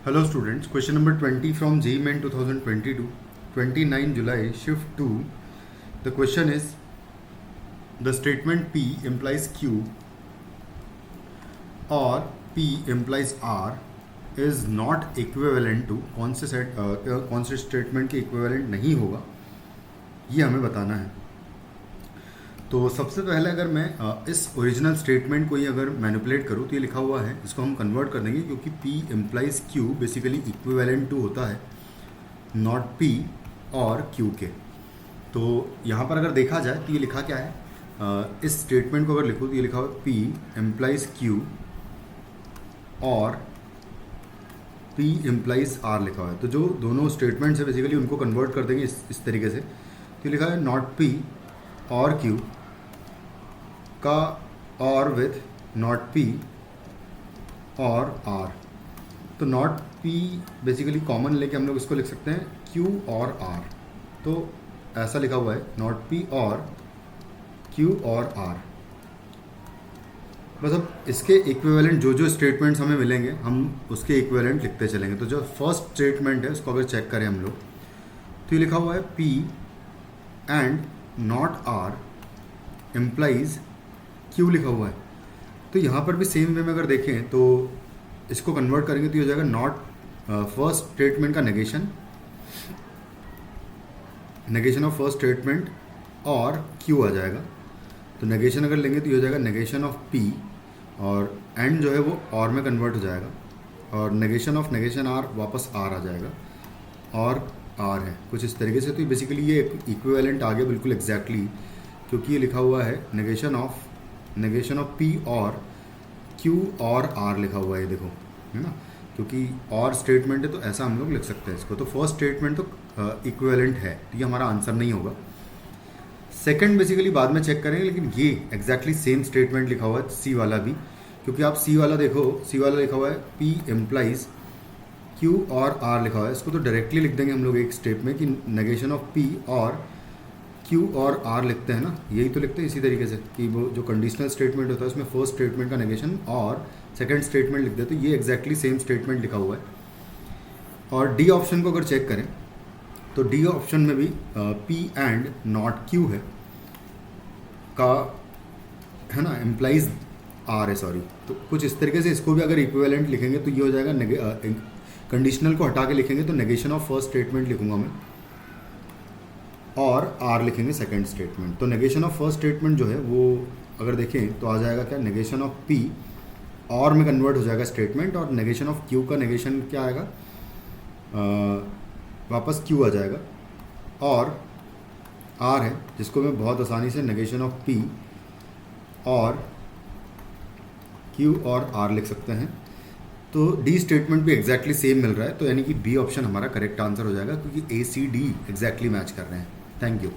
Hello students, question number 20 from JEE Main 2022, 29 July, shift 2. The question is, the statement P implies Q or P implies R is not equivalent to, कौन से statement के equivalent नहीं होगा ये हमें बताना है। तो सबसे पहले अगर मैं इस ओरिजिनल स्टेटमेंट को ही अगर मैनिपुलेट करूँ तो ये लिखा हुआ है, इसको हम कन्वर्ट कर देंगे क्योंकि P implies Q basically equivalent to होता है नॉट P और Q के। तो यहाँ पर अगर देखा जाए तो ये लिखा क्या है, इस स्टेटमेंट को अगर लिखूँ तो ये लिखा हुआ है P इम्प्लाइज Q और P इम्प्लाइज R लिखा हुआ है। तो जो दोनों स्टेटमेंट्स है बेसिकली उनको कन्वर्ट कर देंगे इस तरीके से। तो लिखा है नॉट P और Q का और विथ नॉट P और R। तो नॉट P बेसिकली कॉमन लेके हम लोग इसको लिख सकते हैं Q और R। तो ऐसा लिखा हुआ है नॉट P और Q और R। बस अब इसके इक्विवेलेंट जो जो स्टेटमेंट्स हमें मिलेंगे हम उसके इक्विवेलेंट लिखते चलेंगे। तो जो फर्स्ट स्टेटमेंट है उसको अगर चेक करें हम लोग तो ये लिखा हुआ है P and not R implies Q लिखा हुआ है। तो यहाँ पर भी सेम वे में अगर देखें तो इसको कन्वर्ट करेंगे तो ये हो जाएगा नॉट फर्स्ट स्टेटमेंट का नेगेशन ऑफ फर्स्ट स्टेटमेंट और Q आ जाएगा। तो नेगेशन अगर लेंगे तो ये हो जाएगा नेगेशन ऑफ P और एंड जो है वो और में कन्वर्ट हो जाएगा और नेगेशन ऑफ नेगेशन R वापस R आ जाएगा और R है कुछ इस तरीके से। तो बेसिकली ये इक्विवेलेंट आ गया बिल्कुल एग्जैक्टली क्योंकि ये लिखा हुआ है नेगेशन ऑफ P और Q और R लिखा हुआ है, ये देखो है ना, क्योंकि और स्टेटमेंट है तो ऐसा हम लोग लिख सकते हैं इसको। तो फर्स्ट स्टेटमेंट तो इक्विवेलेंट है, तो ये हमारा आंसर नहीं होगा। सेकंड बेसिकली बाद में चेक करेंगे, लेकिन ये एग्जैक्टली सेम स्टेटमेंट लिखा हुआ है सी वाला भी, क्योंकि आप सी वाला देखो, सी वाला लिखा हुआ है P इम्प्लाइज Q और R लिखा हुआ है। इसको तो डायरेक्टली लिख देंगे हम लोग एक स्टेप में कि नेगेशन ऑफ P और Q और R लिखते हैं ना, यही तो लिखते हैं इसी तरीके से कि वो जो कंडीशनल स्टेटमेंट होता है उसमें फर्स्ट स्टेटमेंट का नेगेशन और सेकंड स्टेटमेंट लिख देते हैं। ये एग्जैक्टली सेम स्टेटमेंट लिखा हुआ है। और डी ऑप्शन को अगर चेक करें तो डी ऑप्शन में भी P एंड नॉट Q है ना, इम्प्लाइज R है, सॉरी। तो कुछ इस तरीके से इसको भी अगर इक्विवेलेंट लिखेंगे तो ये हो जाएगा, कंडीशनल को हटा के लिखेंगे तो नेगेशन ऑफ फर्स्ट स्टेटमेंट लिखूंगा मैं और R लिखेंगे सेकंड स्टेटमेंट। तो नेगेशन ऑफ फर्स्ट स्टेटमेंट जो है वो अगर देखें तो आ जाएगा क्या, नेगेशन ऑफ P और में कन्वर्ट हो जाएगा स्टेटमेंट और नेगेशन ऑफ Q का नेगेशन क्या आएगा, वापस Q आ जाएगा और R है जिसको मैं बहुत आसानी से नेगेशन ऑफ P और Q और R लिख सकते हैं। तो डी स्टेटमेंट भी एग्जैक्टली सेम मिल रहा है, तो यानी कि बी ऑप्शन हमारा करेक्ट आंसर हो जाएगा क्योंकि A C D exactly match कर रहे हैं। Thank you.